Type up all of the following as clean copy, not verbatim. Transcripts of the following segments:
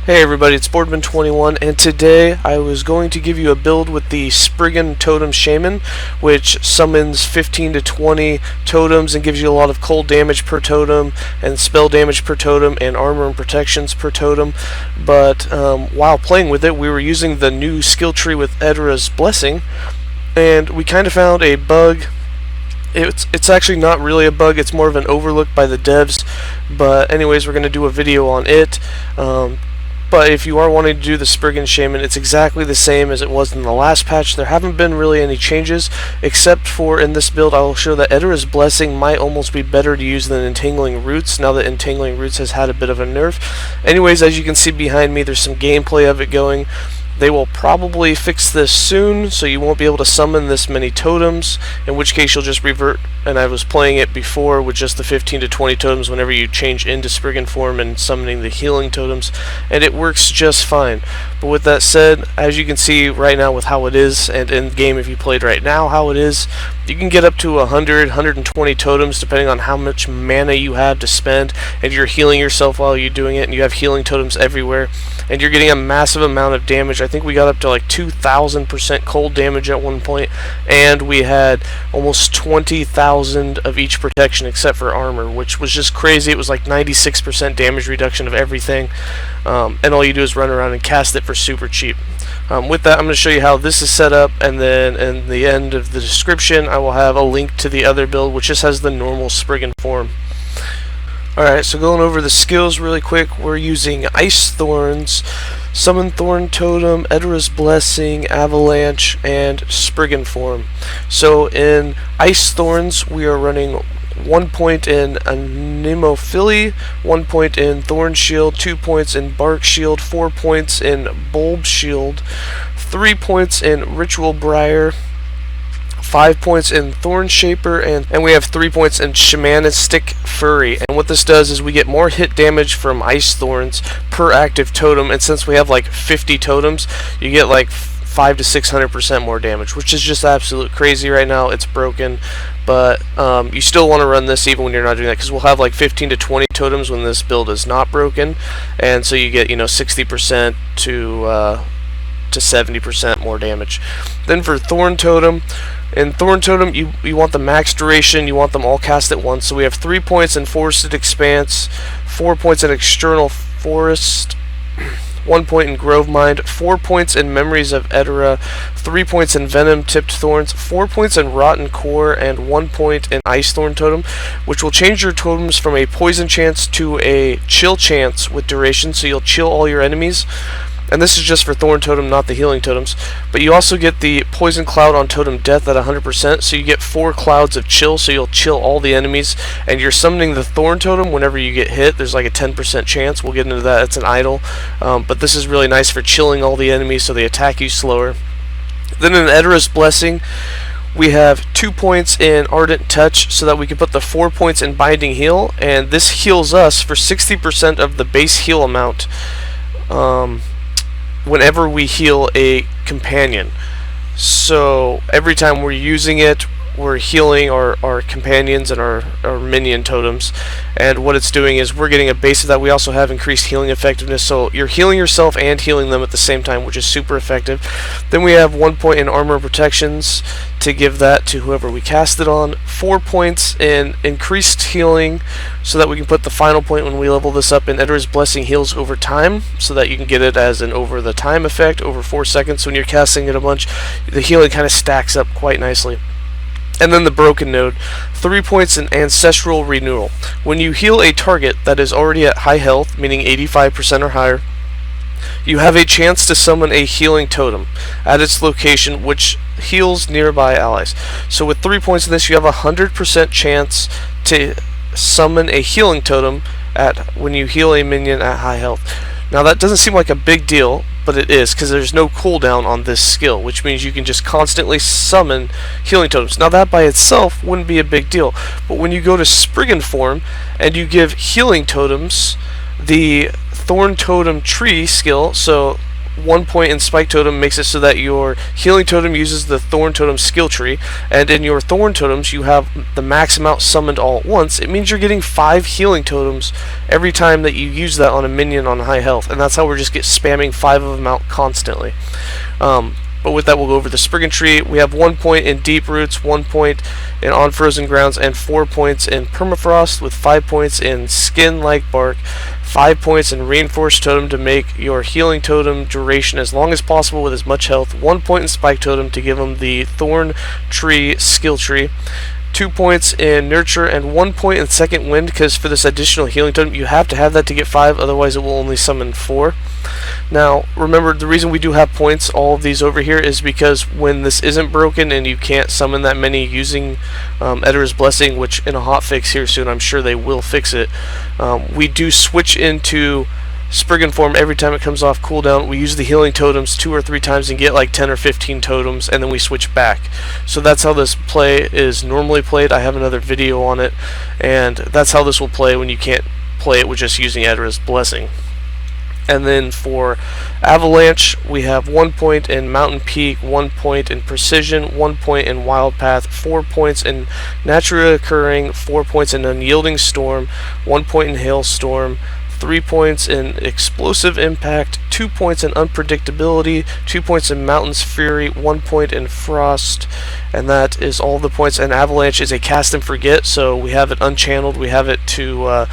Hey everybody, it's Boardman21, and today I was going to give you a build with the Spriggan Totem Shaman, which summons 15 to 20 totems and gives you a lot of cold damage per totem, and spell damage per totem, and armor and protections per totem. But while playing with it, we were using the new skill tree with Edra's Blessing, and we kind of found a bug. It's actually not really a bug, it's more of an overlook by the devs, but anyways, we're going to do a video on it. But if you are wanting to do the Spriggan Shaman, it's exactly the same as it was in the last patch. There haven't been really any changes, except for in this build I will show that Edra's Blessing might almost be better to use than Entangling Roots, now that Entangling Roots has had a bit of a nerf. Anyways, as you can see behind me, there's some gameplay of it going. They will probably fix this soon, so you won't be able to summon this many totems, in which case you'll just revert, and I was playing it before with just the 15 to 20 totems whenever you change into Spriggan form and summoning the healing totems, and it works just fine. But with that said, as you can see right now with how it is, and in game if you played right now how it is, you can get up to 100, 120 totems depending on how much mana you have to spend, and you're healing yourself while you're doing it, and you have healing totems everywhere, and you're getting a massive amount of damage. I think we got up to like 2,000% cold damage at one point, and we had almost 20,000 of each protection except for armor, which was just crazy. It was like 96% damage reduction of everything, and all you do is run around and cast it for super cheap. With that, I'm going to show you how this is set up, and then in the end of the description I will have a link to the other build, which just has the normal Spriggan form. Alright, so going over the skills really quick, we're using Ice Thorns, Summon Thorn Totem, Edra's Blessing, Avalanche, and Spriggan form. So in Ice Thorns, we are running 1 point in Anemophily, 1 point in Thorn Shield, 2 points in Bark Shield, 4 points in Bulb Shield, 3 points in Ritual Briar, 5 points in Thorn Shaper, and we have 3 points in Shamanistic Fury. And what this does is we get more hit damage from Ice Thorns per active totem, and since we have like 50 totems, you get like 500 to 600% more damage, which is just absolute crazy right now. It's broken, but you still want to run this even when you're not doing that, because we'll have like 15 to 20 totems when this build is not broken, and so you get 60% to 70% more damage. Then for Thorn Totem, in Thorn Totem you want the max duration, you want them all cast at once, so we have 3 points in Forested Expanse, 4 points in External Forest, 1 point in Grove Mind, 4 points in Memories of Edera, 3 points in Venom Tipped Thorns, 4 points in Rotten Core, and 1 point in Ice Thorn Totem, which will change your totems from a poison chance to a chill chance with duration, so you'll chill all your enemies. And this is just for Thorn Totem, not the healing totems. But you also get the Poison Cloud on Totem Death at 100%, so you get 4 clouds of chill, so you'll chill all the enemies. And you're summoning the Thorn Totem whenever you get hit. There's like a 10% chance. We'll get into that. It's an idle. But this is really nice for chilling all the enemies so they attack you slower. Then in Edra's Blessing, we have 2 points in Ardent Touch, so that we can put the 4 points in Binding Heal. And this heals us for 60% of the base heal amount whenever we heal a companion. So every time we're using it, we're healing our companions and our minion totems, and what it's doing is we're getting a base of that. We also have increased healing effectiveness, so you're healing yourself and healing them at the same time, which is super effective. Then we have 1 point in Armor and Protections to give that to whoever we cast it on, 4 points in Increased Healing, so that we can put the final point when we level this up in Edra's Blessing heals over time, so that you can get it as an over the time effect, over 4 seconds. When you're casting it a bunch, the healing kind of stacks up quite nicely. And then the Broken Node, 3 points in Ancestral Renewal. When you heal a target that is already at high health, meaning 85% or higher, you have a chance to summon a healing totem at its location, which heals nearby allies. So with 3 points in this, you have a 100% chance to summon a healing totem when you heal a minion at high health. Now that doesn't seem like a big deal, but it is, because there's no cooldown on this skill, which means you can just constantly summon healing totems. Now that by itself wouldn't be a big deal, but when you go to Spriggan form and you give healing totems the Thorn Totem Tree skill, so 1 point in Spike Totem makes it so that your Healing Totem uses the Thorn Totem skill tree, and in your Thorn Totems you have the max amount summoned all at once. It means you're getting 5 Healing Totems every time that you use that on a minion on high health, and that's how we're just spamming 5 of them out constantly. But with that, we'll go over the Spriggan tree. We have 1 point in Deep Roots, 1 point in On Frozen Grounds, and 4 points in Permafrost, with 5 points in Skin Like Bark, 5 points in Reinforced Totem to make your Healing Totem duration as long as possible with as much health, 1 point in Spike Totem to give them the Thorn Tree skill tree, 2 points in Nurture, and 1 point in Second Wind, because for this additional Healing Totem you have to have that to get 5, otherwise it will only summon 4. Now remember, the reason we do have points, all of these over here, is because when this isn't broken and you can't summon that many using Edira's Blessing, which in a hotfix here soon I'm sure they will fix it, we do switch into Spriggan form every time it comes off cooldown. We use the Healing Totems 2 or 3 times and get like 10 or 15 totems, and then we switch back. So that's how this play is normally played. I have another video on it, and that's how this will play when you can't play it with just using Edira's Blessing. And then for Avalanche, we have 1 point in Mountain Peak, 1 point in Precision, 1 point in Wild Path, 4 points in Naturally Occurring, 4 points in Unyielding Storm, 1 point in Hailstorm, 3 points in Explosive Impact, 2 points in Unpredictability, 2 points in Mountain's Fury, 1 point in Frost, and that is all the points. And Avalanche is a cast and forget, so we have it unchanneled, we have it to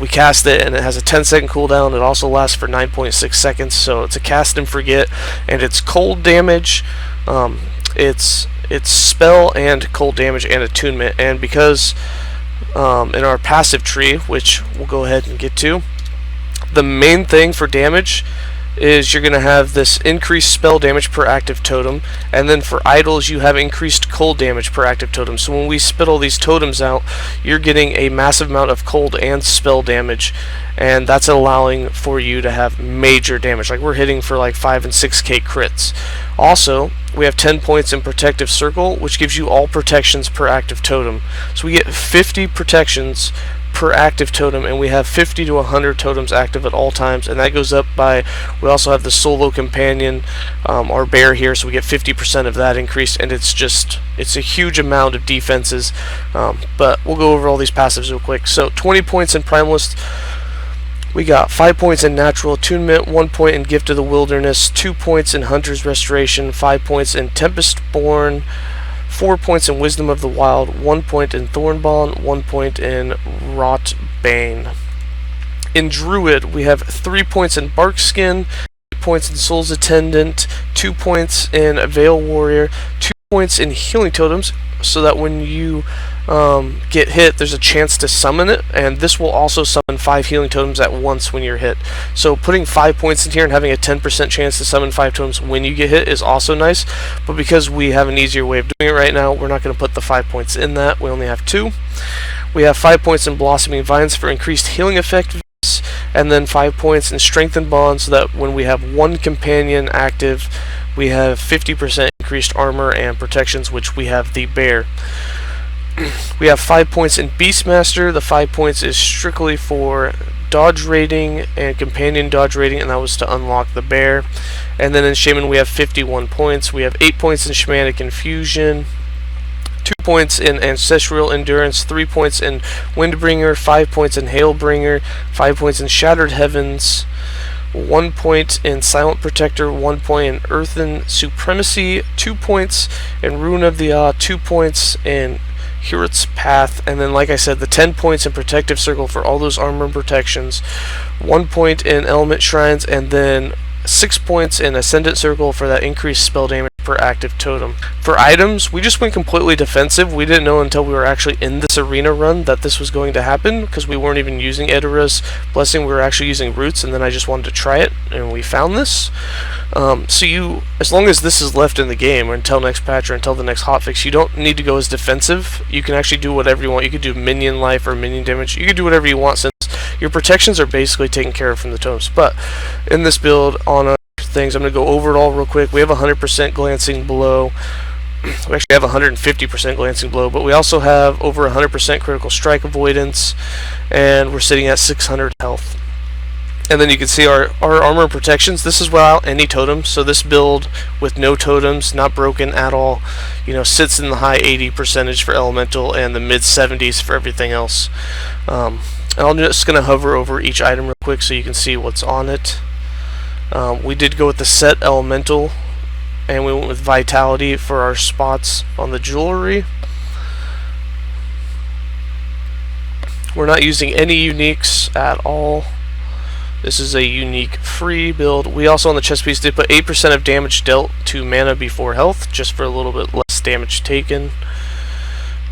we cast it, and it has a 10-second cooldown. It also lasts for 9.6 seconds, so it's a cast and forget, and it's cold damage, it's spell and cold damage and attunement. And because in our passive tree, which we'll go ahead and get to, the main thing for damage is you're going to have this increased spell damage per active totem, and then for idols you have increased cold damage per active totem. So when we spit all these totems out, you're getting a massive amount of cold and spell damage, and that's allowing for you to have major damage. Like we're hitting for like 5 and 6k crits. Also, we have 10 points in Protective Circle, which gives you all protections per active totem. So we get 50 protections per active totem, and we have 50 to 100 totems active at all times, and that goes up by, we also have the Solo Companion, our bear here, so we get 50% of that increased, and it's a huge amount of defenses, but we'll go over all these passives real quick. So 20 points in Primalist, we got 5 points in Natural Attunement, 1 point in Gift of the Wilderness, 2 points in Hunter's Restoration, 5 points in Tempestborn, 4 points in Wisdom of the Wild, 1 point in Thornbond, 1 point in Rotbane. In Druid, we have 3 points in Barkskin, 8 points in Soul's Attendant, 2 points in Veil Warrior, 2 points in Healing Totems, so that when you get hit, there's a chance to summon it, and this will also summon 5 Healing Totems at once when you're hit. So putting 5 points in here and having a 10% chance to summon 5 totems when you get hit is also nice, but because we have an easier way of doing it right now, we're not going to put the 5 points in that. We only have 2. We have 5 points in Blossoming Vines for increased healing effectiveness, and then 5 points in Strengthened Bond, so that when we have 1 companion active, we have 50% increased armor and protections, which we have the bear. We have 5 points in Beastmaster. The 5 points is strictly for dodge rating and companion dodge rating, and that was to unlock the bear. And then in Shaman we have 51 points. We have 8 points in Shamanic Infusion, 2 points in Ancestral Endurance, 3 points in Windbringer, 5 points in Hailbringer, 5 points in Shattered Heavens, 1 point in Silent Protector, 1 point in Earthen Supremacy, 2 points in Rune of the Awe, 2 points in Hurt's Path, and then like I said, the 10 points in Protective Circle for all those armor protections, 1 point in Element Shrines, and then 6 points in Ascendant Circle for that increased spell damage per active totem. For items, we just went completely defensive. We didn't know until we were actually in this arena run that this was going to happen, because we weren't even using Edira's Blessing, we were actually using Roots, and then I just wanted to try it, and we found this. So as long as this is left in the game, or until next patch, or until the next hotfix, you don't need to go as defensive. You can actually do whatever you want. You could do minion life or minion damage. You could do whatever you want, since your protections are basically taken care of from the totems. But in this build, on our things, I'm going to go over it all real quick. We have 100% Glancing Blow. We actually have 150% Glancing Blow, but we also have over 100% Critical Strike Avoidance, and we're sitting at 600 health. And then you can see our armor protections. This is without any totems, so this build with no totems, not broken at all, sits in the high 80% for elemental and the mid 70s for everything else. And I'm just going to hover over each item real quick so you can see what's on it. We did go with the set elemental, and we went with vitality for our spots on the jewelry. We're not using any uniques at all. This is a unique free build. We also on the chest piece did put 8% of damage dealt to mana before health, just for a little bit less damage taken.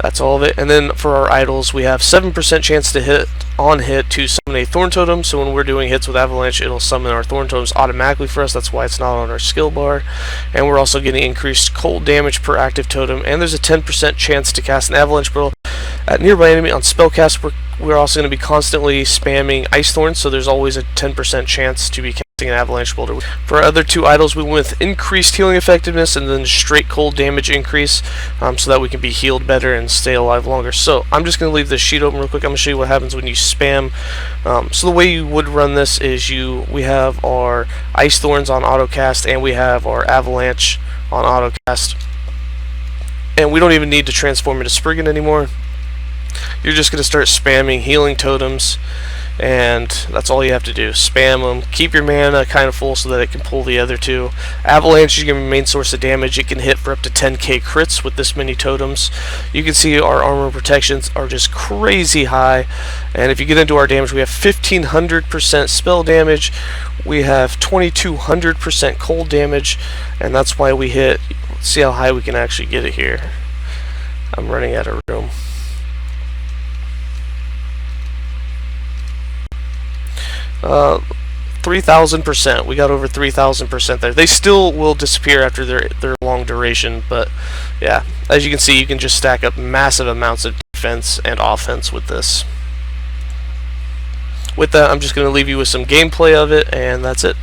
That's all of it. And then for our idols, we have 7% chance to hit to summon a thorn totem. So when we're doing hits with Avalanche, it'll summon our thorn totems automatically for us. That's why it's not on our skill bar. And we're also getting increased cold damage per active totem. And there's a 10% chance to cast an Avalanche spell at nearby enemy on spellcast. We're also going to be constantly spamming Ice Thorn, so there's always a 10% chance to be casting an Avalanche Boulder. For our other two idols, we went with increased healing effectiveness and then straight cold damage increase, so that we can be healed better and stay alive longer. So I'm just going to leave this sheet open real quick. I'm going to show you what happens when you spam. So the way you would run this is we have our Ice Thorns on autocast and we have our Avalanche on autocast. And we don't even need to transform into Spriggan anymore. You're just going to start spamming healing totems, and that's all you have to do. Spam them. Keep your mana kind of full so that it can pull the other two. Avalanche is going to be your main source of damage. It can hit for up to 10k crits with this many totems. You can see our armor protections are just crazy high, and if you get into our damage, we have 1500% spell damage. We have 2200% cold damage, and that's why we hit. Let's see how high we can actually get it here. I'm running out of room. 3000%. We got over 3000% there. They still will disappear after their long duration, but yeah, as you can see, you can just stack up massive amounts of defense and offense with this. With that, I'm just going to leave you with some gameplay of it, and that's it.